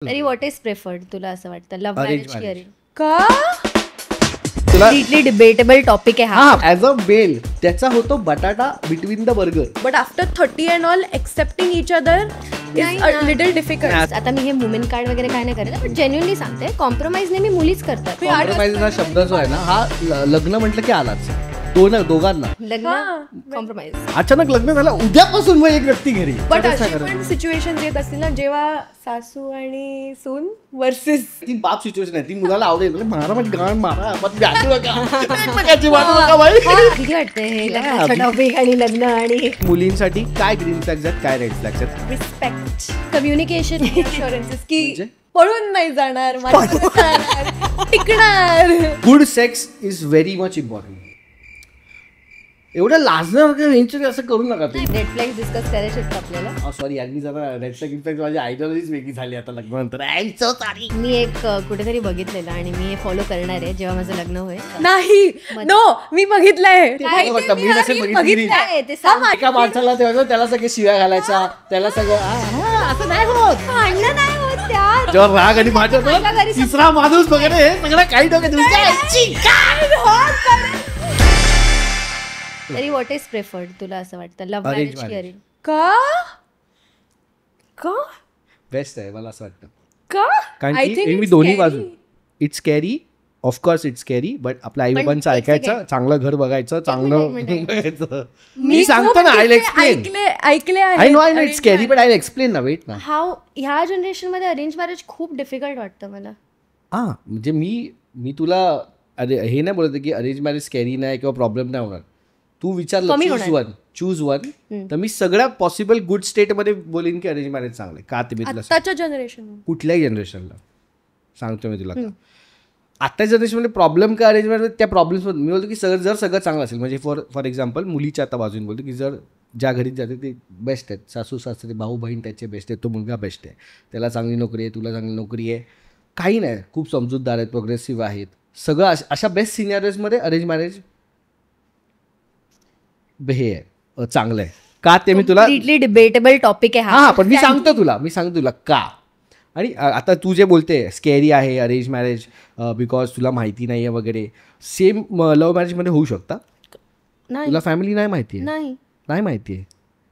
तरी what is preferred तुला असं वाटतं, लव्ह मॅरेज की अरेंज? का तुला कम्प्लिटली डिबेटेबल टॉपिक आहे हा ऍज अ मेल त्याचा होतो बटाटा between the burger. But after 30 and all accepting each other is a little difficult. आता मी हे वुमेन कार्ड वगैरे काय नाही करत, पण जेन्युअनली सांगते कॉम्प्रोमाइज नेहमी मुलीच करतात. कॉम्प्रोमाइज हा शब्द जो आहे ना हा लग्न म्हटलं की आलाच दोघांना लग्न कॉम्प्रोमाइज. अचानक लग्न झालं उद्यापासून मग एक व्यक्ती घरी. बट अशी पण सिच्युएशन येत असतील ना जेव्हा सासू आणि सून वर्सेस ती बाप सिच्युएशन आहे ती मुलाला आवडेल मारा म्हणजे गाण मारा मग द्यायची एकमेकाची वाटू नका बाई. किती वाटते हे लग्नाचं टॉपिक आणि लग्न आणि मुलींसाठी काय ग्रीन फ्लॅग्स आहेत काय रेड फ्लॅग्स आहेत? रिस्पेक्ट कम्युनिकेशन इन्शुरन्सेस की म्हणजे? पळून नाही जाणार टिकणार. Good sex is very much important. एवढं लाजणार यांच्या असं करू नका तुम्ही. रेड फ्लॅग डिस्कस करायचे आहेत आपल्याला. सॉरी यार मी जरा रेड फ्लॅग इन्फॅक्ट माझी आयडियोलॉजीच वेगळी झाली आता लग्नानंतर. मी एक कुठेतरी बघितलेलं आणि मी हे फॉलो करणार आहे जेव्हा माझं लग्न होईल. नाही नो मी बघितलंय काय ते सांग. एका माणसाला तेव्हा त्याला सगळे शिव्या घालायचा त्याला सगळं असं नाही होत. भांडणं नाही होत त्यात. जेव्हा राग आणि माझ्या तिसरा माणूस वगैरे सगळं काही तरी व्हॉट इज प्रेफर्ड तुला असं वाटतं, लव्ह Arrange मॅरेज की marriage. अरेंज? का बेस्ट आहे मला असं वाटतं. का कारण I की think मी it's दोन्ही scary. बाजू it's carry of course it's carry but आपल्या आई बाबांचं ऐकायचं चांगलं घर बघायचं चांगलं बघायचं. मी सांगतो ना आय एक्सप्लेन ऐकले I know it's carry but I explain ना वेट ना. हाव ह्या जनरेशन मध्ये अरेंज मॅरेज खूप डिफिकल्ट वाटतं मला. हा म्हणजे मी तुला अरे हे नाही बोलत की अरेंज मॅरेज स्कॅरी नाही किंवा प्रॉब्लेम नाही होणार. तू विचारलं चूज वन तर मी सगळ्या पॉसिबल गुड स्टेटमध्ये बोलीन की अरेंज मॅरेज चांगलं का ते मी तुला आताच्या जनरेशन कुठल्याही जनरेशनला सांगतो मी तुला. आत्ताच्या जनरेशनमध्ये प्रॉब्लेम काय अरेंज मॅरेज त्या प्रॉब्लेम्स मी बोलतो की जर सगळं चांगलं असेल म्हणजे फॉर एक्झाम्पल मुलीच्या आता बाजून बोलतो की जर ज्या घरी जाते ते बेस्ट आहेत सासू सासरे भाऊ बहीण त्याचे बेस्ट आहेत तो मुलगा बेस्ट आहे त्याला चांगली नोकरी आहे तुला चांगली नोकरी आहे काही नाही खूप समजूतदार आहेत प्रोग्रेसिव्ह आहेत सगळं अशा बेस्ट सिनारियोजमध्ये अरेंज मॅरेज हे आहे चांगलं आहे का ते मी तुला डिबेटेबल टॉपिक आहे हा पण मी सांगतो तुला का. आणि आता तू जे बोलते स्कॅरी आहे अरेंज मॅरेज बिकॉज तुला माहिती नाही आहे वगैरे सेम लव्ह मॅरेजमध्ये होऊ शकता. तुला फॅमिली नाही माहिती आहे नाही माहिती आहे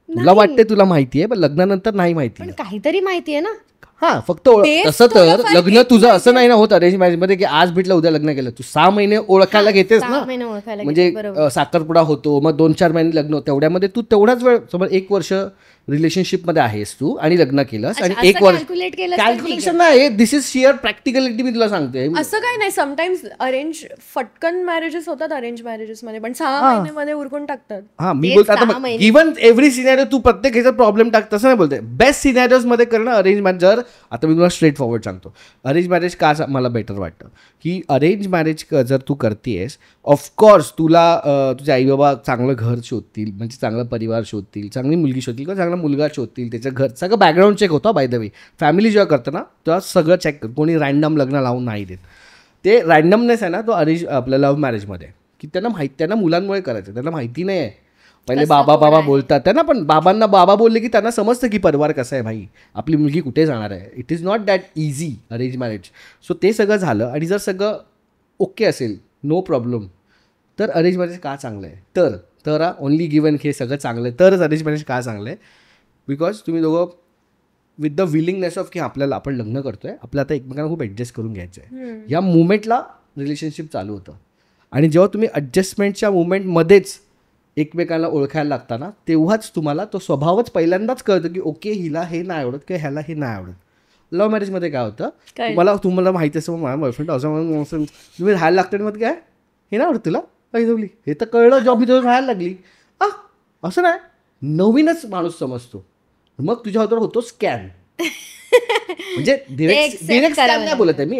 तुला वाटते तुला माहिती आहे पण लग्नानंतर नाही माहिती पण काहीतरी माहिती आहे ना. हा फक्त तसं तर लग्न तुझं असं नाही ना होत अरेंज मॅरेज मध्ये की आज भेटलं उद्या लग्न केलं तू 6 महिने ओळखायला घेतेस ना म्हणजे साखरपुडा होतो मग 2-4 महिने लग्न तेवढ्यामध्ये तू तेवढाच वेळ समज 1 वर्ष रिलेशनशिपमध्ये आहेस तू आणि लग्न केलंस आणि 1 वर्ष कॅल्क्युलेशन नाही दिस इज शिअर प्रॅक्टिकलिटी मी तुला सांगते. असं काय नाही समटाइम्स अरेंज फटकन मॅरेजेस होतात अरेंज मॅरेजेस मध्ये पण 6 महिन्यामध्ये उरकून टाकतात. हा मी बोलतो आता इव्हन एव्हरी सिनॅरिओ तू प्रत्येक ह्याचा प्रॉब्लेम टाकत असं नाही बोलते बेस्ट सिनॅरिओज मध्ये करणं अरेंज मॅरेज. जर आता मी तुला स्ट्रेट फॉरवर्ड सांगतो अरेंज मॅरेज का मला बेटर वाटतं की अरेंज मॅरेज जर तू करतेस ऑफकोर्स तुला तुझे आई बाबा चांगलं घर शोधतील म्हणजे चांगला परिवार शोधतील चांगली मुलगी शोधतील किंवा चांगला मुलगा शोधतील त्याचं घर सगळं बॅकग्राऊंड चेक होतं बाय द वे. फॅमिली जेव्हा करतं ना तेव्हा सगळं चेक कोणी रँडम लग्न लावून नाही देत. ते रँडमनेस आहे ना तो अरेंज आपल्या लव्ह मॅरेजमध्ये की त्यांना मुलांमुळे करायचं त्यांना माहिती नाही आहे. पहिले बाबा बोलतात त्यांना पण बाबांना बाबा बोलले की त्यांना समजतं की परिवार कसा आहे भाई आपली मुलगी कुठे जाणार आहे. It is not that easy arrange marriage. So ते सगळं झालं आणि जर सगळं ओके असेल नो प्रॉब्लेम तर अरेंज मॅरेज का चांगलं आहे तर ओनली गिवन हे सगळं चांगलं आहे तरच अरेंज मॅरेज का चांगलं आहे बिकॉज तुम्ही दोघं विथ द विलिंगनेस ऑफ की आपण लग्न करतोय आपलं आता एकमेकांना खूप ॲडजस्ट करून घ्यायचं आहे या मुवमेंटला रिलेशनशिप चालू होतं. आणि जेव्हा तुम्ही ॲडजस्टमेंटच्या मुवमेंटमध्येच एकमेकांना ओळखायला लागताना तेव्हाच तुम्हाला तो स्वभावच पहिल्यांदाच कळतं की ओके हिला हे नाही आवडत किंवा ह्याला हे नाही आवडत. लव्ह मॅरेजमध्ये काय होतं तुम्हाला माहिती असं माझ्या बॉयफ्रेंड असं तुम्ही राहायला लागतं मग काय हे नाही आवडत तुला पाहिजे हे तर कळलं जॉब मी तुझं राहायला लागली असं नाही नवीनच माणूस समजतो मग तुझ्याबरोबर होतो स्कॅन म्हणजे डिरेक्ट स्कॅन नाही बोलत आहे मी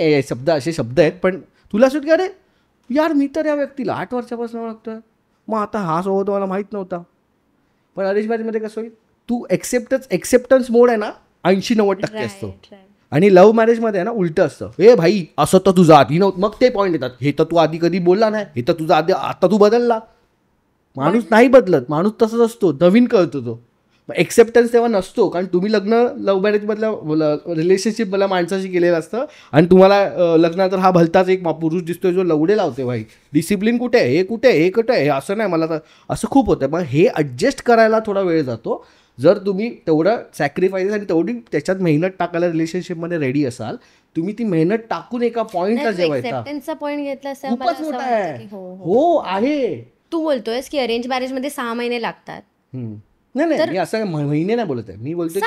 असे शब्द आहेत पण तुला असं की अरे यार मी तर या व्यक्तीला 8 वर्षापासून ओळखतोय मग आता हा सोबत मला माहीत नव्हता. पण अरेंज मॅरेजमध्ये कसं होईल तू एक्सेप्टन्स मोड आहे ना 80-90% असतो आणि लव्ह मॅरेजमध्ये आहे ना उलटं असतं हे भाई असं तर तुझं आधी नव्हतं मग ते पॉईंट येतात हे तर तू आधी कधी बोलला नाही हे तर तुझा आधी आता तू बदलला. माणूस नाही बदलत माणूस तसंच असतो नवीन कळतो तो एक्सेप्टन्स तेव्हा नसतो, कारण तुम्ही लग्न लव्ह मॅरेजमधल्या रिलेशनशिप मला माणसाशी केलेलं असतं आणि तुम्हाला लग्नात हा भलताच एक पुरुष दिसतोय जो लवडे लावते. भाई डिसिप्लिन कुठे आहे, हे कुठे आहे, असं नाही. मला तर असं खूप होतं. मग हे ॲडजस्ट करायला थोडा वेळ जातो. जर तुम्ही तेवढं सॅक्रिफाईस आणि तेवढी त्याच्यात मेहनत टाकायला रिलेशनशिपमध्ये रेडी असाल, तुम्ही ती मेहनत टाकून एका पॉईंटला जेवायचा पॉईंट घेतला खूपच मोठा आहे. हो आहे. तू बोलतोयस की अरेंज मॅरेज मध्ये 6 महिने लागतात. नाही मी असं महिने नाही बोलत आहे. मी बोलतो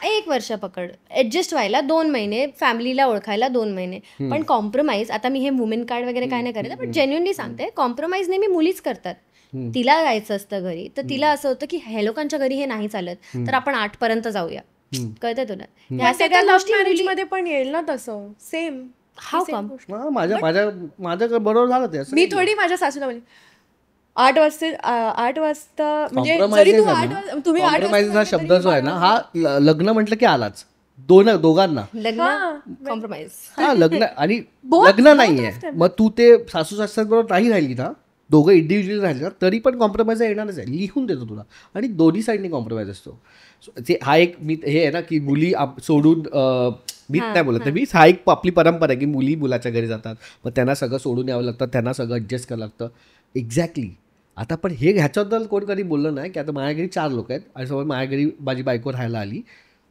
1 वर्ष पकड, ऍडजस्ट व्हायला 2 महिने, फॅमिलीला ओळखायला 2 महिने. पण कॉम्प्रोमाइज, आता मी हे वुमेन कार्ड वगैरे काय नाही करत, पण जेन्युअनली सांगते, कॉम्प्रोमाइज नेहमी मुलीच करतात. तिला जायचं असतं घरी, तर तिला असं होतं की हे लोकांच्या घरी हे नाही चालत, तर आपण 8 पर्यंत जाऊया. कळतंय तुला? ह्या सगळ्या गोष्टी मॅरेज मध्ये पण येईल ना तसं सेम. हाऊ कम? माझ्या बरोबर झालं ते. मी थोडी माझ्या सासूला बोलली 8 वाजता म्हणजे जरी तुम्ही 8 वाजता शब्द जो आहे ना, हा लग्न म्हटलं की आलाच दोघांना. लग्न कॉम्प्रोमाइज, हा लग्न आणि लग्न नाहीये. मग तू ते सासू सासऱ्यांबरोबर नाही राहिली ना, दोघं इंडिव्हिज्युअल राहिले ना, तरी पण कॉम्प्रोमाइज येणारच आहे. लिहून देतो तुला. आणि दोन्ही साईडनी कॉम्प्रोमाइज असतो. ते हा एक मी हे आहे ना की मुली सोडून, मी नाही बोलत मी, हा एक आपली परंपरा आहे की मुली मुलाच्या घरी जातात, मग त्यांना सगळं सोडून यावं लागतं, त्यांना सगळं ॲडजस्ट करावं लागतं. एक्झॅक्टली. आता पण हे ह्याच्याबद्दल कोण कधी बोललं नाही की आता माझ्या घरी 4 लोक आहेत आणि समोर माझ्या घरी माझी बायको राहायला आली,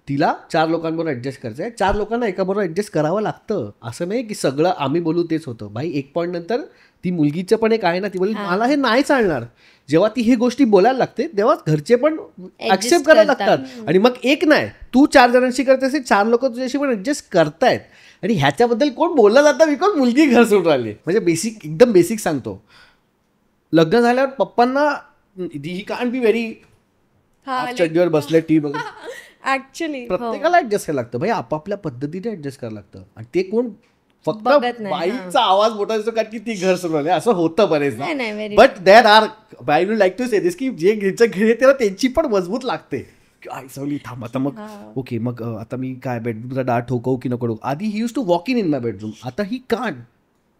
तिला 4 लोकांबरोबर ॲडजस्ट करायचं आहे. 4 लोकांना एकाबरोबर ॲडजस्ट करावं लागतं. असं नाही की सगळं आम्ही बोलू तेच होतं. भाई एक पॉईंट नंतर ती मुलगीचं पण एक आहे ना, ती बोलली मला हे नाही चालणार. जेव्हा ती ही गोष्टी बोलायला लागते तेव्हा घरचे पण ॲक्सेप्ट करायला लागतात. आणि मग एक नाही, तू 4 जणांशी करते असे 4 लोक तुझ्याशी पण ॲडजस्ट करतायत. आणि ह्याच्याबद्दल कोण बोललं जातं, बिकॉज मुलगी घर सोडून राहिली. म्हणजे एकदम बेसिक सांगतो, लग्न झाल्यावर पप्पांना ही कांट बी व्हेरी चड्डीवर बसले टी बघ. ऍक्च्युली प्रत्येकाला ऍडजस्ट करायला लागतं भाई, आपापल्या पद्धतीने ऍडजस्ट करायला लागतं. आणि ते कोण फक्त बाईचा आवाज मोठा दिसतो कारण की ती घर सोडवले, असं होतं बरेचदा. But there are, I would like to say this, की जे घरचं घर आहे त्याला त्यांची पण मजबूत लागते. आई सवली थांब आता, मग ओके, मग आता मी काय बेडरूमचा डाळ ठोकवू की नको. आधी he used to walk in my bedroom, आता ही कांट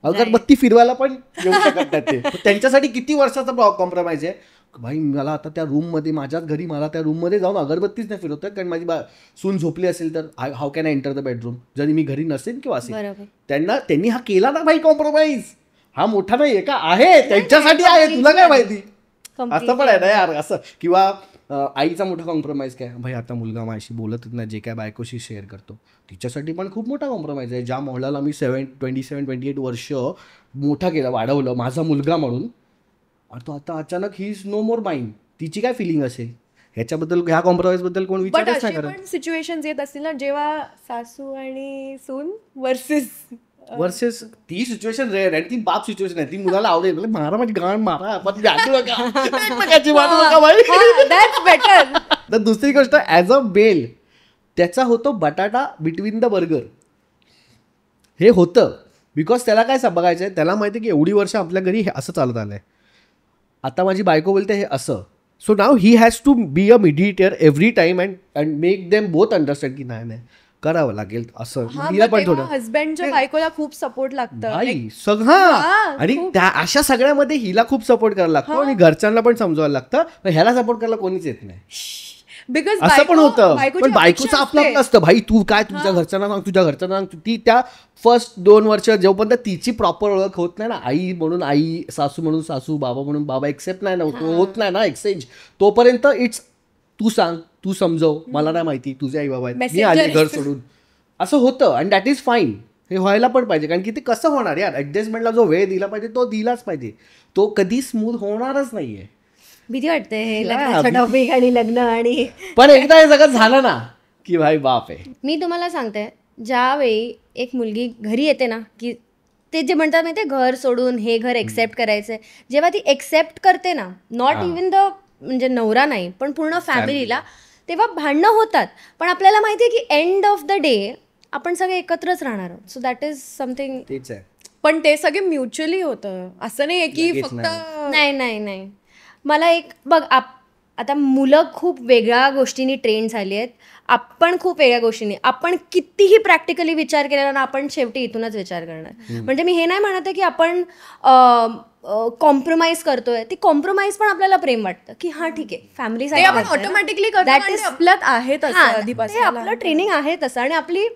अगरबत्ती फिरवायला पण येऊ शकत नाही. ते त्यांच्यासाठी किती वर्षाचा कॉम्प्रोमाइज आहे भाई. मला आता त्या रूममध्ये, माझ्याच घरी मला त्या रूममध्ये जाऊन अगरबत्तीच नाही फिरवत, कारण माझी सून झोपली असेल तर how can I enter the bedroom, जरी मी घरी नसेल किंवा असेल. त्यांनी हा केला ना भाई कॉम्प्रोमाइज. हा मोठा नाही आहे का, आहे त्यांच्यासाठी आहे, तुला काय माहिती. असं पण आहे ना यार असं. किंवा आईचा मोठा कॉम्प्रोमाइज काय भाई, आता मुलगा माझ्याशी बोलतच नाही, जे काय बायकोशी शेअर करतो तिच्यासाठी पण खूप मोठा कॉम्प्रोमाइज आहे. ज्या मोहळाला मी 27-28 वर्ष मोठा केला, वाढवलं माझा मुलगा म्हणून, तो आता अचानक he is no more mind. तिची काय फिलिंग असेल ह्याच्याबद्दल, ह्या कॉम्प्रोमाइज बद्दल कोण विचारच नाही करत. पण सिच्युएशन येत असतील ना जेव्हा सासू आणि सून वर्सेस ती सिच्युएशन रेअर आहे. ती बाप सिच्युएशन आहे, ती मुलाला आवडेल मारा माझी गाण मारा पण बेटर. तर दुसरी गोष्ट, ॲज अ बेल त्याचा होतो बटाटा बिटवीन द बर्गर. हे होतं बिकॉज त्याला काय बघायचं आहे, त्याला माहिती आहे की एवढी वर्ष आपल्या घरी हे असं चालत आलंय. आता माझी बायको बोलते हे असं, so now he has to be a mediator every time and make them both understand की नाही करावं लागेल असं. तिला पण थोडं हजबंडच्या बायकोला खूप सपोर्ट लागतं आणि त्या अशा सगळ्यामध्ये हिला खूप सपोर्ट करायला लागतो आणि घरच्यांना पण समजवायला लागतं. ह्याला सपोर्ट करायला कोणीच येत नाही. बिकॉज असं पण होतं. पण बायकोचं आपलं आपलं असतं भाई, तू काय तुझ्या घरच्यांना सांग, तुझ्या घरच्यांना सांग. ती त्या फर्स्ट 2 वर्ष जेव्हापर्यंत तिची प्रॉपर ओळख होत नाही ना, आई म्हणून आई, सासू म्हणून सासू, बाबा म्हणून बाबा एक्सेप्ट नाही ना होत नाही ना एक्सचेंज, तोपर्यंत इट्स तू सांग, तू समजव, मला नाही माहिती, तुझे आई बाबा आहेत, मी आले घर सोडून, असं होतं. आणि दॅट इज फाईन, हे व्हायला पण पाहिजे. कारण की ते कसं होणार यार, ऍडजस्टमेंटला जो वेळ दिला पाहिजे तो दिलाच पाहिजे. तो कधी स्मूथ होणारच नाहीये. भीती वाटते हे लग्नाचं टॉपिक आणि लग्न, आणि पण एकदा हे सगळं झालं ना की भाई बाप आहे. मी तुम्हाला सांगते, ज्यावेळी एक मुलगी घरी येते ना, की ते जे म्हणतात माहिती घर सोडून हे घर एक्सेप्ट करायचंय, जेव्हा ती एक्सेप्ट करते ना, नॉट इव्हन द म्हणजे नवरा नाही पण पूर्ण फॅमिलीला, तेव्हा भांडणं होतात. पण आपल्याला माहिती आहे की एंड ऑफ द डे आपण सगळे एकत्रच राहणार आहोत. So that is something. तेच आहे. पण ते सगळे म्युच्युअली होतं, असं नाही की फक्त नाही. मला एक बघ, आता मुलं खूप वेगळ्या गोष्टींनी ट्रेन झाली आहेत, आपण खूप वेगळ्या गोष्टींनी. आपण कितीही प्रॅक्टिकली विचार केलेला ना, आपण शेवटी इथूनच विचार करणार. म्हणजे मी हे नाही म्हणत आहे की आपण कॉम्प्रोमाइज करतोय. ती कॉम्प्रोमाइज पण आपल्याला प्रेम वाटतं की हा ठीक आहे फॅमिलीसाठी आपण ऑटोमॅटिकली करतो, आपल्यात आहे तसं आधीपासून, आपलं ट्रेनिंग आहे तसं. आणि आपली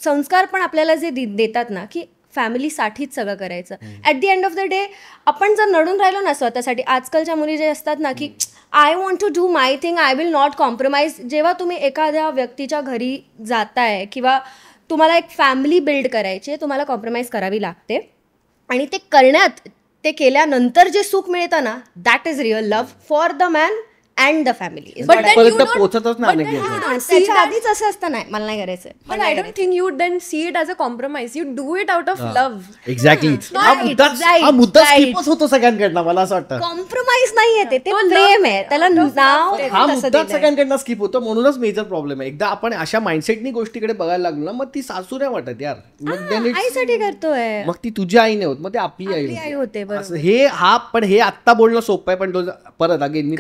संस्कार पण आपल्याला जे देतात ना की फॅमिलीसाठीच सगळं करायचं. At the end of the day आपण जर नडून राहिलो ना स्वतःसाठी, आजकालच्या मुली जे असतात ना की I want to do my thing, I will not compromise. जेव्हा तुम्ही एखाद्या व्यक्तीच्या घरी जाताय किंवा तुम्हाला एक फॅमिली बिल्ड करायची आहे, तुम्हाला कॉम्प्रोमाइज करावी लागते. आणि ते करण्यात, ते केल्यानंतर जे सुख मिळतं ना, that is real love for the man and the family. पर्यंत पोहोचतच नाही. त्याच्या आधीच असं असतं, नाही मला नाही करायचं. But I don't think you then see it as a compromise. You do it out of love. Exactly. हा मुद्दा स्किपच होतो सगळ्यांकडनं, मला असं वाटतं. कॉम्प्रोमाइज नाहीये, ते प्रेम आहे, त्याला नाव हा मुद्दा सगळ्यांकडनं स्किप होतो. म्हणूनच मेजर प्रॉब्लेम आहे. एकदा आपण अशा माइंडसेटनी गोष्टीकडे बघायला लागलो ना, मग ती सासू नाही वाटत यार. आईसाठी करतोय, मग ती तुझी आई नाही होत, मग ती आपली आई होते. हे पण हे आत्ता बोलणं सोपं आहे, पण तो परत अगेन मी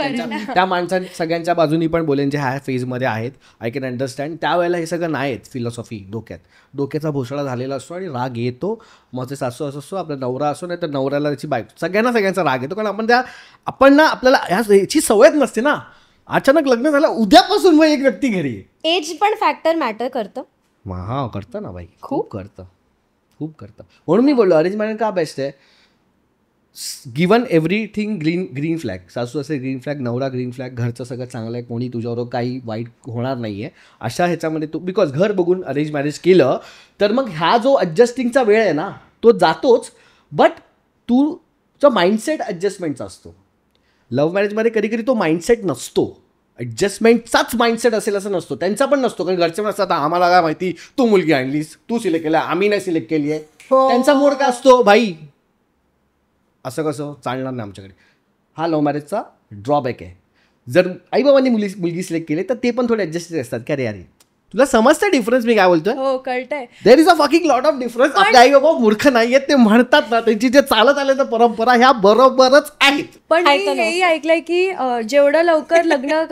त्या माणसां सगळ्यांच्या बाजूनी पण बोलेन जे ह्या फेजमध्ये आहेत. I can understand. त्यावेळेला हे सगळं नाही आहेत फिलॉसॉफी डोक्याचा भोसडा झालेला असतो आणि राग येतो. मग ते सासू असो, आपला नवरा असो, नाही तर नवऱ्याला त्याची बायको, सगळ्यांचा राग येतो. कारण आपण ना आपल्याला ह्याची सवयच नसते ना. अचानक लग्न झालं, उद्यापासून मग एक व्यक्ती घरी. एज पण फॅक्टर मॅटर करतं. हा करतं ना बाई, खूप करतं. म्हणून मी बोललो अरेंज मॅरेज का बेस्ट आहे. Given everything green flag. सासू असेल ग्रीन फ्लॅग, नवरा ग्रीन फ्लॅग, घरचं सगळं चांगलं आहे, कोणी तुझ्याबरोबर काही वाईट होणार नाही आहे, अशा ह्याच्यामध्ये तू बिकॉज घर बघून अरेंज मॅरेज केलं तर मग ह्या जो ॲडजस्टिंगचा वेळ आहे ना तो जातोच. बट तुझा माइंडसेट ॲडजस्टमेंटचा असतो. लव्ह मॅरेजमध्ये कधी कधी तो माइंडसेट नसतो. ॲडजस्टमेंटचाच माइंडसेट असेल असं नसतो, त्यांचा पण नसतो. कारण घरचे पण असतात आम्हाला काय माहिती, तू मुलगी आणलीस, तू सिलेक्ट केलं, आम्ही नाही सिलेक्ट केली आहे. त्यांचा मोड काय असतो, भाई असं कसं चालणार नाही आमच्याकडे. हा लव्ह मॅरेजचा ड्रॉबॅक आहे. जर आईबाबांनी मुलगी सिलेक्ट केली तर ते पण थोडे ॲडजस्टेड असतात. का रे तुला समजतं डिफरन्स मी काय बोलतोय. हो कळतंय. There is a fucking lot of difference. आपले आई बाबा मूर्ख नाहीयेत, ते म्हणतात ना, त्यांची जे चालत आले तर परंपरा ह्या बरोबरच आहेत. पण हेही ऐकलंय की जेवढं लवकर लग्न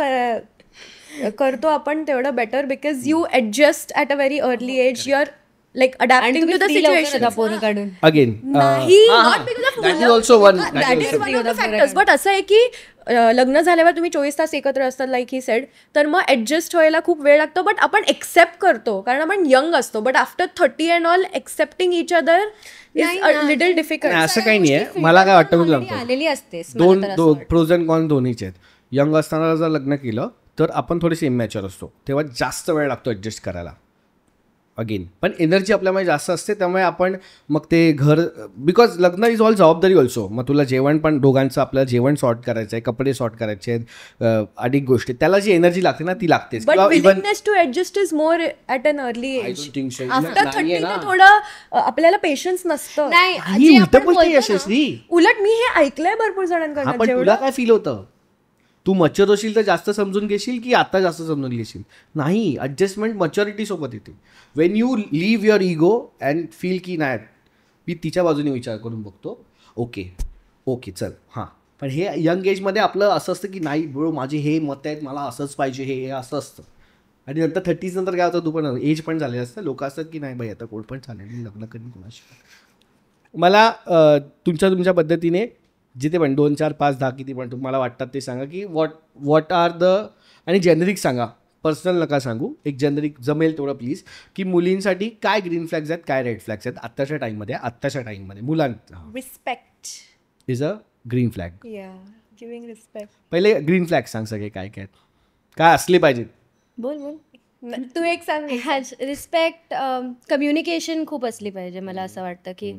करतो आपण तेवढं better, because you adjust at a very early age. You are like adapting to the situation. Again, नाही, not because of that is also one. That is one of the factors. But असं आहे की लग्न झाल्यावर तुम्ही 24 तास एकत्र असतात, लाईक ही सेड, तर मग ऍडजस्ट व्हायला खूप वेळ लागतो. बट आपण एक्सेप्ट करतो कारण आपण यंग असतो. But after 30 and all accepting each other is a little difficult. असं काही नाही आहे. मला काय वाटतं मी आलेली असते. दोन प्रोज अँड कॉन्स दोन्हीचे आहेत. यंग असताना जर लग्न केलं तर आपण थोडेसे इमॅच्युअर असतो, तेव्हा जास्त वेळ लागतो ॲडजस्ट करायला. अगेन पण एनर्जी आपल्यामध्ये जास्त असते, त्यामुळे आपण मग ते घर, बिकॉज लग्न इज ऑल जबाबदारी ऑल्सो. मग तुला जेवण पण दोघांचं आपल्याला जेवण सॉर्ट करायचं आहे, कपडे सॉर्ट करायचे आहेत, अनेक गोष्टी, त्याला जी एनर्जी लागते ना ती लागतेच. But willingness to adjust is more at an early age. After 30 थोडं आपल्याला पेशन्स नसतं. उलट मी हे ऐकलंय भरपूर जणांकडून. पण तुला काय फील होतं, तू मच्युअर होशील तर जास्त समजून घेशील की आता जास्त समजून घेशील? नाही, ॲडजस्टमेंट मच्युरिटी सोबत येते. Wien you leave your ego and feel की नाही मी तिच्या बाजूने विचार करून बघतो, ओके चल हां. पण हे यंग एजमध्ये आपलं असं असतं की नाही ब्रो माझे हे मत आहेत, मला असंच पाहिजे, हे असं असतं. आणि नंतर 30s नंतर काय होतं, तू पण एज पण झालेलं असतं, लोक असतात की नाही बाई आता कोण पण चालेल, लग्न करीन कोणाशी. मला तुमच्या पद्धतीने जिथे पण 2, 4, 5, 10 किती पण तुम्हाला वाटतात ते सांगा की व्हॉट आर द, आणि जेनेरिक सांगा, पर्सनल नका सांगू, एक जेनेरिक जमेल तेवढं प्लीज, की मुलींसाठी काय ग्रीन फ्लॅग्स आहेत, काय रेड फ्लॅग्स आहेत आत्ताच्या टाईममध्ये मुलांचा. Respect is a green flag. Giving respect. पहिले ग्रीन फ्लॅग सांग सगळे काय काय काय असले पाहिजेत. बोल तू एक सांग. रिस्पेक्ट, कम्युनिकेशन खूप असली पाहिजे. मला असं वाटतं की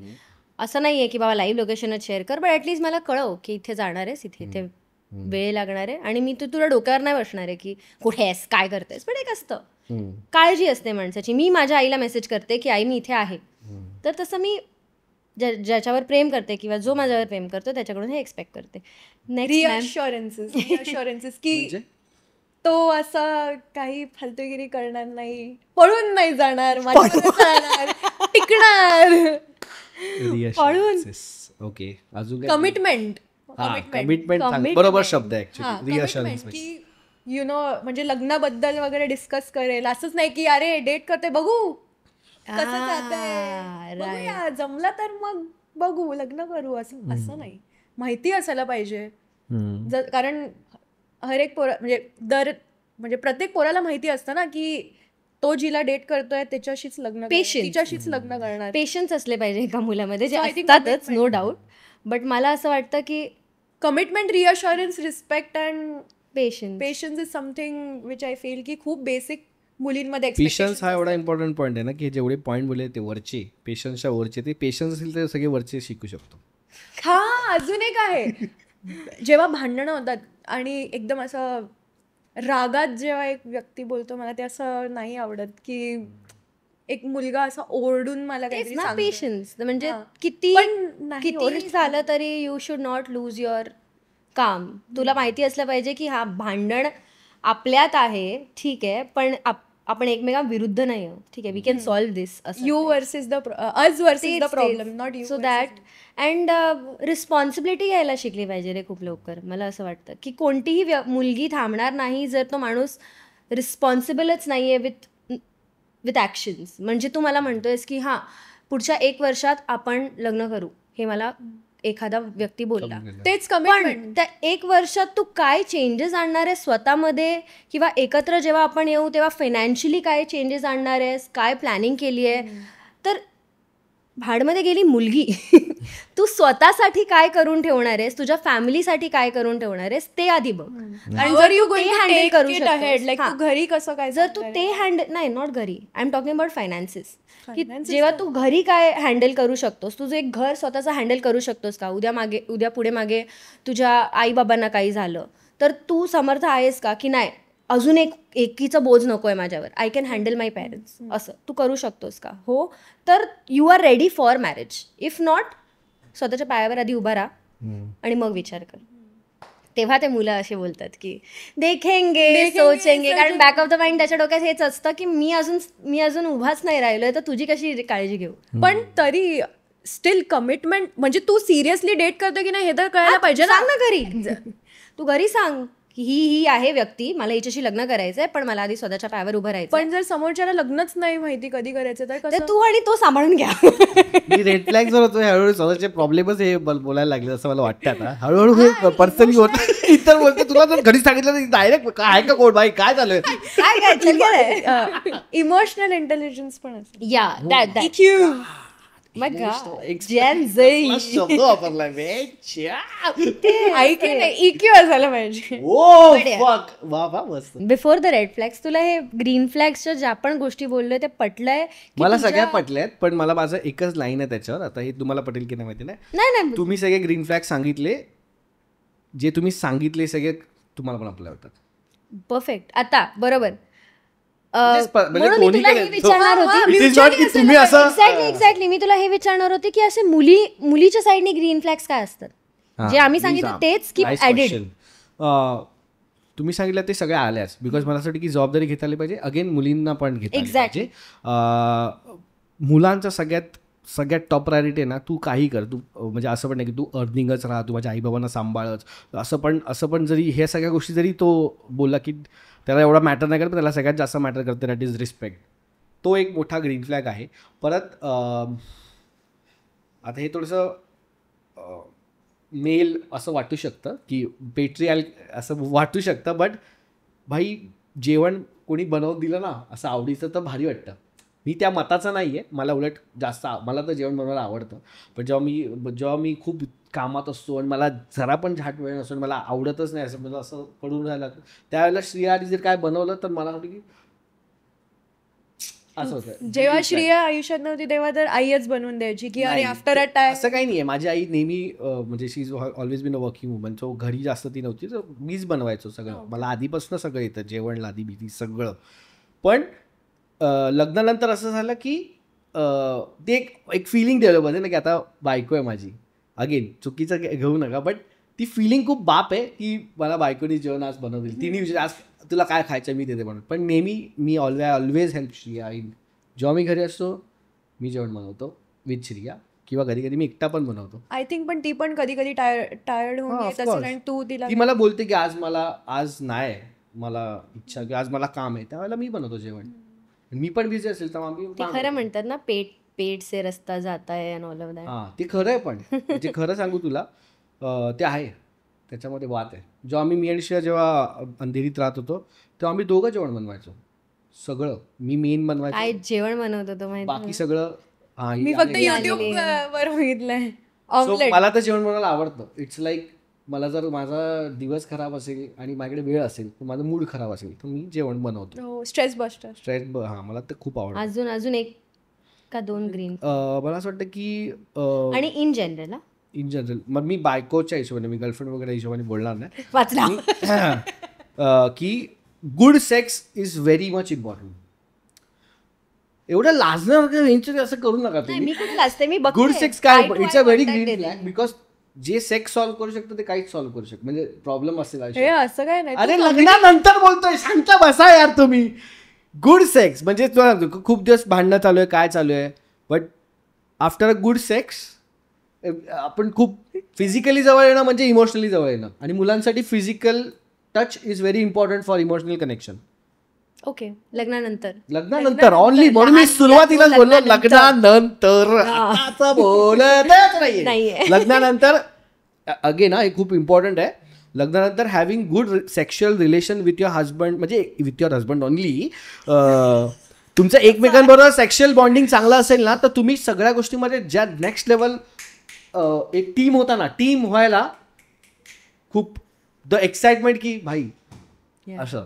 असं नाही आहे की बाबा लाईव्ह लोकेशनच शेअर कर, बट ॲटलीस्ट मला कळव की इथे जाणार आहेस, इथे वेळ लागणार आहे, आणि मी तुला डोक्यावर नाही बसणार आहे की कुठे आहेस, काय करतेस. पण एक असतं, काळजी असते माणसाची. मी माझ्या आईला मेसेज करते की आई मी इथे आहे, तर तसं मी ज्याच्यावर प्रेम करते किंवा जो माझ्यावर प्रेम करतो त्याच्याकडून हे एक्सपेक्ट करते. रिअश्युरन्सेस की तो असं काही फालतूगिरी करणार नाही, पळून नाही जाणार, टिकणार. ओके, अजून कमिटमेंट कमिटमेंट बरोबर शब्द आहे ऍक्च्युली, रिअशुरन्स. की यु नो म्हणजे लग्नाबद्दल वगैरे डिस्कस करेल, असंच नाही की अरे डेट करते बघू कसं जातंय, बघूया जमलं तर मग बघू लग्न करू, असं नाही. माहिती असायला पाहिजे. कारण हर एक पोरा म्हणजे प्रत्येक पोराला माहिती असतं ना की तो जिला डेट करतोय त्याच्याशीच लग्न, तिच्याशीच लग्न करणार. पेशन्स असले पाहिजे एका मुलामध्ये, जे असतातच नो डाऊट. बट मला असं वाटतं की commitment, reassurance, respect and patience is something which I feel की खूप बेसिक मुलींमध्ये. पेशन्स हा एवढा इम्पॉर्टंट पॉईंट आहे ना की जेवढे पॉईंट बोलले ते वरचे, पेशन्सच्या वरचे, ते पेशन्स असेल तर सगळे वरचे शिकू शकतो. हा अजून एक आहे, जेव्हा भांडणं होतात आणि एकदम असं रागात जेव्हा एक व्यक्ती बोलतो, मला ते असं नाही आवडत की एक मुलगा असा ओरडून मला काहीतरी सांगतो. पेशन्स म्हणजे किती झालं तरी you should not lose your काम. तुला माहिती असलं पाहिजे की हा भांडण आपल्यात आहे, ठीक आहे, पण आपण एकमेकांविरुद्ध नाही आहोत, ठीक आहे, we can solve this. You versus the us versus the problem, not you. So that and responsibility घ्यायला शिकली पाहिजे रे खूप लवकर. मला असं वाटतं की कोणतीही मुलगी थांबणार नाही जर तो माणूस रिस्पॉन्सिबलच नाही आहे विथ ॲक्शन्स. म्हणजे तू मला म्हणतोयस की हां पुढच्या 1 वर्षात आपण लग्न करू, हे मला एखादा व्यक्ती बोलला, तेच पण त्या 1 वर्षात तू काय चेंजेस आणणार आहेस स्वतःमध्ये, किंवा एकत्र जेव्हा आपण येऊ तेव्हा फायनान्शियली काय चेंजेस आणणार आहेस, काय प्लॅनिंग केली आहे. तर भाडमध्ये गेली मुलगी तू स्वतःसाठी काय करून ठेवणार आहेस, तुझ्या फॅमिलीसाठी काय करून ठेवणार आहेस ते आधी बघ. आणि जर यू हँडल करू शकतो घरी कसं काय, जर तू ते हँडल नाही, नॉट घरी, I am talking about finances, की जेव्हा तू घरी काय हँडल करू शकतोस, तुझं एक घर स्वतःचं हँडल करू शकतोस का, उद्या पुढे मागे तुझ्या आईबाबांना काही झालं तर तू समर्थ आहेस का की नाही अजून एकीचं बोज नको आहे माझ्यावर, I can handle my parents, असं तू करू शकतोस का. हो, तर you are ready for marriage. If not, स्वतःच्या पायावर आधी उभा राहा आणि मग विचार कर. तेव्हा ते मुलं असे बोलतात की देखेंगे सोचेंगे, कारण बॅक ऑफ द माइंड त्याच्या डोक्यात हेच असतं की मी अजून उभाच नाही राहिलोय तर तुझी कशी काळजी घेऊ. पण तरी स्टील कमिटमेंट म्हणजे तू सिरियसली डेट करतो की नाही हे तर कळायला पाहिजे. सांग ना घरी, तू घरी सांग की ही आहे व्यक्ती, मला हिच्याशी लग्न करायचंय पण मला आधी स्वतःच्या पायावर उभं राहायचं. पण जर समोरच्याला लग्नच नाही माहिती कधी करायचं तर तू आणि तो सांभाळून घ्या. मी रेड फ्लॅग जर होतो हळूहळू स्वतःचे प्रॉब्लेमच हे बोलायला लागले असं मला वाटतं. आता हळूहळू हे पर्सनली होत. इतर बोलते तुला जर घरी सांगितलं डायरेक्ट काय का कोण बाई काय झालंय काय इमोशनल इंटेलिजन्स पण असतं. या शब्द वापरला असायला पाहिजे. बिफोर द रेड फ्लॅग्स तुला हे ग्रीन फ्लॅग्सच्या ज्या पण गोष्टी बोललोय ते पटलंय? मला सगळ्या पटल्यात, पण मला माझं एकच लाईन आहे त्याच्यावर. आता हे तुम्हाला पटेल की नाही माहिती नाही. तुम्ही सगळे ग्रीन फ्लॅग सांगितले, जे तुम्ही सांगितले सगळे तुम्हाला पण आपल्या होतात. परफेक्ट. आता बरोबर एक्झॅक्टली मी तुला हे विचारणार होते की असे मुलीच्या साईडने ग्रीन फ्लॅग्स काय असतात, जे आम्ही सांगितलं तेच की ऍडेड. तुम्ही सांगितलं ते सगळ्या आल्याच, बिकॉज मला असं वाटतं की जबाबदारी घेता आली पाहिजे. अगेन मुलींना पण घेता आली पाहिजे. मुलांचा सगळ्यात टॉप प्रायोरिटी आहे ना, तू काही कर, तू म्हणजे असं पण नाही की तू अर्निंगच राहा, तू माझ्या आईबाबांना सांभाळच, असं पण जरी ह्या सगळ्या गोष्टी जरी तो बोलला की त्याला एवढा मॅटर नाही करत, पण त्याला सगळ्यात जास्त मॅटर करते दॅट इज रिस्पेक्ट. तो एक मोठा ग्रीन फ्लॅग आहे. परत आता हे थोडंसं मेल असं वाटू शकतं की पेट्रियाल असं वाटू शकतं, बट भाई जेवण कोणी बनवून दिलं ना असं आवडीचं तर भारी वाटतं. मी त्या मताचा नाही आहे, मला उलट जास्त मला तर जेवण बनवायला आवडतं. पण जेव्हा मी खूप कामात असतो आणि मला जरा पण झाट वेळ नसतो, मला आवडतच नाही असं मला असं पडून राहायला, त्यावेळेला श्रियाने जर काय बनवलं तर मला वाटतं की असं होतं. जेव्हा श्रिया आयुष्यात नव्हती तेव्हा तर आईच बनवून द्यायची की अरे आफ्टर अ टाइम. असं काही नाही आहे. माझी आई नेहमी म्हणजे she is always been a working woman, so घरी जास्त ती नव्हती, तर मीच बनवायचो सगळं. मला आधीपासून सगळं येतं, जेवण लादी बिदी सगळं. पण लग्नानंतर असं झालं की ते एक फिलिंग डेव्हलप होते ना की आता बायको आहे माझी. अगेन चुकीचं घेऊ नका, बट ती फिलिंग खूप बाप आहे की मला बायकोनी जेवण आज बनवतील, तिने विचार आज तुला काय खायचं मी देते म्हणून. पण नेहमी मी ऑलवेज हेल्प श्रिया. जेव्हा मी घरी असतो मी जेवण बनवतो विथ श्रिया. किंवा कधी कधी मी एकटा पण बनवतो. आय थिंक पण ती पण कधी कधी टायर्ड होऊन हा, येत of असेल course. आणि तू तिला ती मला बोलते की आज नाही मला इच्छा की आज मला काम आहे, त्यावेळेला मी बनवतो जेवण. मी पण बिझी असेल तर आम्ही ते खरं म्हणतात ना, पेट से रस्ता जाता है and all of that. हा ते खरं आहे. पण जे खरं सांगू तुला ते आहे, त्याच्यामध्ये वाद आहे. जेव्हा मी आणि श्रेया जेव्हा अंधेरीत राहत होतो तेव्हा आम्ही दोघं जेवण बनवायचो सगळं. मी मेन बनवायचो, काय जेवण बनवतो तो माहिती बाकी सगळं मी फक्त युट्यूब वर बघितलंय. So, मला तर जेवण बनवायला आवडतं. इट्स लाईक मला जर माझा दिवस खराब असेल आणि माझ्याकडे वेळ असेल तर माझा मूड खराब असेल तर मी जेवण बनवतो. Stress buster. स्ट्रेस हा मला ते खूप आवडतं. अजून एक का 2 ग्रीन मला असं वाटतं की आणि इन जनरल इन जनरल मग मी बायकोच्या हिशोबाने, मी गर्लफ्रेंड वगैरे हिशोबाने बोलणार नाही वाचला की good sex is very much important. एवढं लाजणं असं करू नका नाही, तुम्ही. मी कुठे लाजते, मी बघते. गुड सेक्स काय, Eye to it's eye a very contact green देते. फ्लॅग. बिकॉज जे सेक्स सॉल्व्ह करू शकतं ते काहीच सॉल्व्ह करू शकतं. म्हणजे प्रॉब्लेम असेल हे आयुष्यात. असं काय नाही. अरे लग्नानंतर बोलतोय, शांत बसा यार तुम्ही. गुड सेक्स म्हणजे तुला सांगतो, खूप दिवस भांडणं चालू आहे, काय चालू आहे, but after a good sex आपण खूप फिजिकली जवळ येणं म्हणजे इमोशनली जवळ येणं. आणि मुलांसाठी physical touch is very important for emotional connection. Okay, लग्नानंतर ऑनली. म्हणून मी सुरुवातीलाच बोललो लग्नानंतर, आताच बोलतच नाहीये. लग्नानंतर अगेन हे खूप इम्पॉर्टंट आहे. लग्नानंतर having good sexual relation with your husband, म्हणजे विथ युअर हजबंड ओनली. तुमचं एकमेकांबरोबर सेक्शुअल बॉन्डिंग चांगलं असेल ना तर तुम्ही सगळ्या गोष्टीमध्ये ज्या नेक्स्ट लेवल एक टीम होता ना, टीम व्हायला खूप द एक्साइटमेंट की भाई असं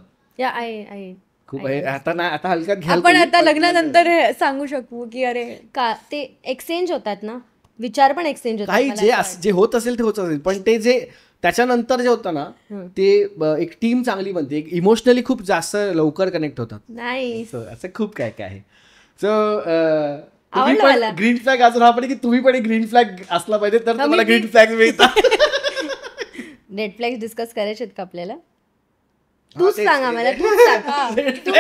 खूप आहे. आता हलक्यात घ्याल आपण आता लग्नानंतर हे सांगू शकू की अरे का ते एक्सचेंज होतात ना, विचार पण एक्सचेंज होतात. काही जे होत असेल ते होत असेल, पण ते जे त्याच्यानंतर जे होतं ना ते एक टीम चांगली बनते, एक इमोशनली खूप जास्त लवकर कनेक्ट होतात. नाही असं खूप काय काय आहे. सो तुम्ही पण ग्रीन फ्लॅग असं राहा की तुम्ही पण एक ग्रीन फ्लॅग असला पाहिजे तर तुम्हाला ग्रीन फ्लॅग मिळतात. रेड फ्लॅग्स डिस्कस करायचे का आपल्याला? तूच सांग आम्हाला, तूच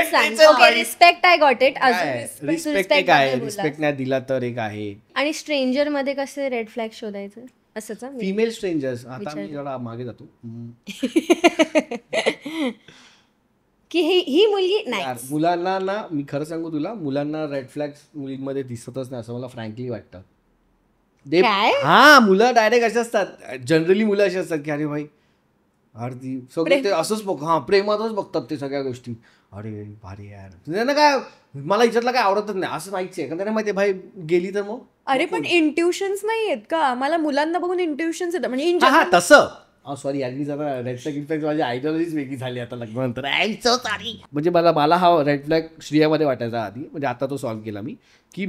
सांग. Okay, respect I got it. अजून रिस्पेक्ट एक आहे, रिस्पेक्ट नाही दिला तर एक आहे. आणि स्ट्रेंजर मध्ये कसे रेड फ्लॅग शोधायचं असंच? Female strangers. आता मी जरा मागे जातो की ही मुलगी नाही. मुलांना ना, मी खरं सांगू तुला, मुलांना रेड फ्लॅग्स मुलींमध्ये दिसतच नाही असं मला फ्रँकली वाटतं. हा, मुलं डायरेक्ट असे असतात. जनरली मुलं अशी असतात की अरे भाई अरे सगळं ते असंच बघ, हा प्रेमातच बघतात ते सगळ्या गोष्टी. अरे भारी यार, त्यांना काय मला हिच्यातला काय आवडतच नाही असं नाहीच आहे. कारण त्यांना माहिती भाई गेली तर मग. अरे पण इंट्युशन्स नाही आहेत का? मला मुलांना बघून इंट्युशन्स येतात. म्हणजे हा तसं सॉरी यार, मी जरा रेड फ्लॅग इन्फॅक्ट माझी आयडिओलॉजीच वेगळी झाली आता लग्नानंतर. म्हणजे मला हा रेड फ्लॅग श्रियामध्ये वाटायचा आधी, म्हणजे आता तो सॉल्व्ह केला मी. की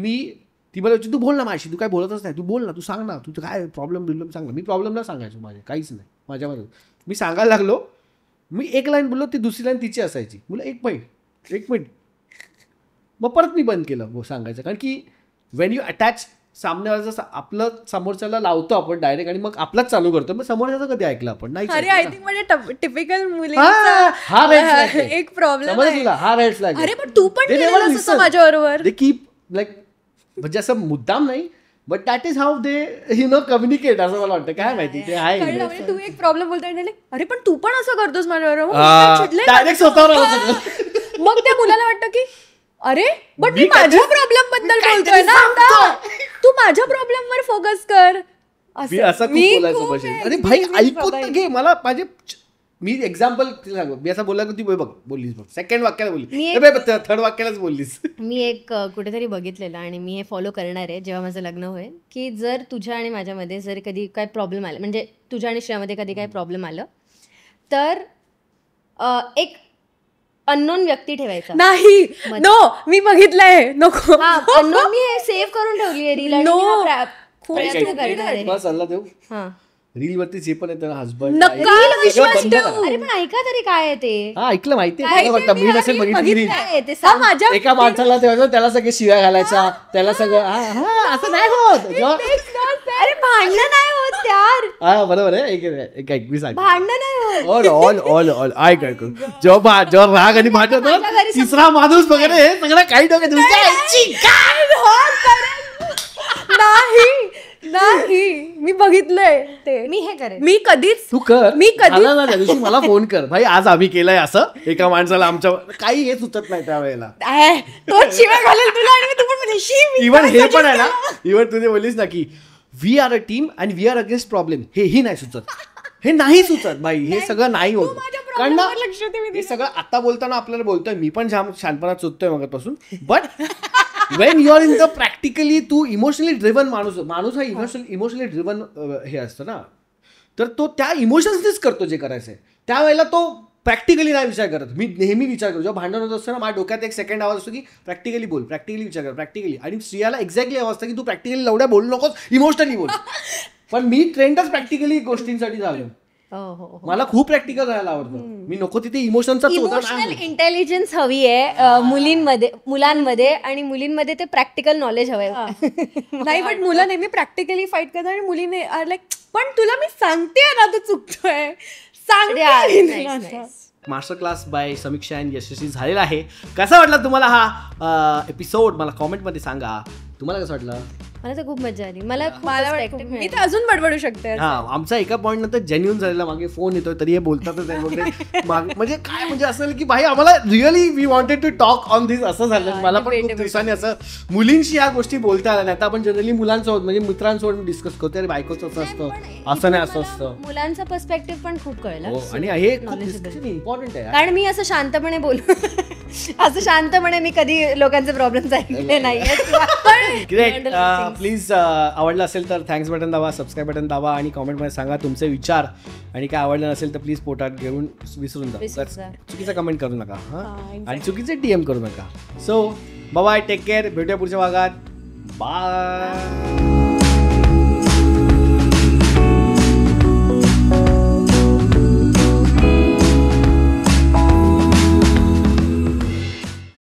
ती मला तू बोल ना माझी, तू काय बोलतच नाही, तू बोल ना, तू सांग ना, तुझं काय प्रॉब्लेम सांग ना. मी प्रॉब्लेम नाही सांगायचो माझे, काहीच नाही माझ्यामध्ये. मी सांगायला लागलो, मी एक लाईन बोललो, ती दुसरी लाईन तिची असायची. बोला एक मिनिट मग परत मी बंद केलं सांगायचं. कारण की वेन यू अटॅच सामन्यावरचं आपलं समोरच्याला लावतो आपण डायरेक्ट आणि मग आपलाच चालू करतो, मग समोरच्याचं कधी ऐकलं आपण नाही. अरे आय थिंक म्हणजे टिपिकल हा रेड फ्लॅग एक प्रॉब्लेम आहे. हा रेड फ्लॅग. अरे पण तू पण केलेलं माझ्याबरोबर. दे कीप लाईक म्हणजे असं मुद्दाम नाही, but that is how they communicate असं मला वाटतं. काय माहिती ते आहे. तू एक प्रॉब्लेम बोलताय, अरे पण तू पण असं करतोस माझ्याबरोबर. मग त्या मुलाला वाटतं की अरे बट मी माझ्या प्रॉब्लेम बद्दल बोलतोय ना, तू माझ्या प्रॉब्लेम वर फोकस कर. असं बोलायचं पाहिजे. अरे भाई ऐकून घे मला माझे. मी एक्झाम्पल तिला सांगू, मी असं बोलला की ती बघ बोललीस, बघ सेकंड वाक्याला बोलली, थर्ड वाक्यालाच बोललीस. मी एक कुठेतरी बघितलेलं आणि मी हे फॉलो करणार आहे जेव्हा माझं लग्न होईल, की जर तुझ्या आणि माझ्यामध्ये जर कधी काय प्रॉब्लेम आला, म्हणजे तुझ्या आणि श्रेयामध्ये कधी काय प्रॉब्लेम आलं तर एक अननोन व्यक्ती ठेवायचा. नाही, नो, मी बघितलंय, नको. अननोन मी सेव्ह करून ठेवली आहे रील. सल्ला देऊ, रील वरती जे पण येतं हसबंड. अरे पण ऐका तरी काय आहे ते. हा ऐकलं माहिती आहे, मी नसेल बघितली. एका माणसाला ठेवायचं, त्याला सगळे शिव्या घालायचा, त्याला सगळं असं नाही होत. अरे भांडणं नाही होत यार. हा बरोबर आहे. एक मी सांग, भांडणं नाही होत. ऑल ऐक जेव्हा राग आणि भांडण होतं ना, तिसरा माणूस वगैरे सगळं काही डोक्यात नाही. बघितलंय ते. मी हे करेन. मी कधीच तू कर, मी कधीच- झालं ना त्या दिवशी मला फोन कर, भाई आज आम्ही केलंय असं एका माणसाला आमच्या, काही हे सुचत नाही त्यावेळेला. तो शिवाय घालेल तुला आणि तू पण म्हणजे शी मी इव्हन काय हे पण suggest आहे ना, केलं? इव्हन तुझे बोललीस ना की we are a team and we are against problem, हेही नाही सुचत. हे नाही सुचत भाई, हे सगळं नाही होत. माझ्या कारण ना problem वर लक्ष दे, मी हे सगळं आता बोलताना आपल्याला बोलतोय, मी पण जाम शानपणात सुचतोय मगापासून, but when you are in the practically, तू इमोशनली ड्रिव्हन माणूस हा इमोशनली ड्रिव्हन हे असतं ना, तर तो त्या इमोशन्सनीच करतो जे करायचंय. त्यावेळेला तो प्रॅक्टिकली नाही विचार करत. मी नेहमी विचार करतो जेव्हा भांडण होत असतं ना, माझ्या डोक्यात एक सेकंड आवाज असतो की प्रॅक्टिकली बोल, प्रॅक्टिकली विचार कर, प्रॅक्टिकली. आणि स्त्रियाला एक्झॅक्टली आवाज असतं की तू प्रॅक्टिकली लवड्या बोलू नकोस, इमोशनली बोल. पण मी ट्रेंडच प्रॅक्टिकली गोष्टींसाठी झालो. हो. मला खूप प्रॅक्टिकल राहायला आवडतं. मी नको तिथे इमोशनचा इमोशनल इंटेलिजन्स हवी आहे मुलांमध्ये, आणि मुलींमध्ये ते प्रॅक्टिकल नॉलेज हवंय. नाही पण मुलं नेहमी प्रॅक्टिकली फाईट करतात आणि मुलीने लाईक पण तुला मी सांगते ना तू चुकतोय, सांगते. Master class by Samiksha and यशस्वी झालेला आहे. कसा वाटला तुम्हाला हा एपिसोड? मला कॉमेंटमध्ये सांगा. तुम्हाला कसं वाटलं? मला तर खूप मजा आली. मला खूप मला perspective मी मिळालं. तर अजून बडबडू शकते. हा, आमचा एका पॉईंट नंतर जेन्युन झालेला, मागे फोन येतोय तरी हे बोलतातच आहे बोलते. म्हणजे काय म्हणजे असं की भाई आम्हाला really we wanted to talk on this असं झालं. मला पण खूप दिवसांनी असं मुलींशी ह्या गोष्टी बोलता आल्या नाही. आता आपण जनरली मुलांसोबत म्हणजे मित्रांसोबत डिस्कस करतो, अरे बायकोचं असं असतं, असं नाही असं असतं. मुलांचा पर्स्पेक्टिव्ह पण खूप कळला. हो, आणि हे खूप डिस्कशन इम्पॉर्टंट आहे. कारण मी असं शांतपणे बोलू असं शांतपणे मी कधी लोकांचे प्रॉब्लेम्स ऐकले नाही. ग्रेट. प्लीज आवडलं असेल तर थँक्स बटन दाबा, सबस्क्राईब बटन दाबा आणि कॉमेंटमध्ये सांगा तुमचे विचार. आणि काय आवडलं नसेल तर प्लीज पोटात घेऊन विसरून जा. चुकीचा कमेंट करू नका आणि चुकीचे DM करू नका. So bye, take care. भेटूया पुढच्या भागात. बाय.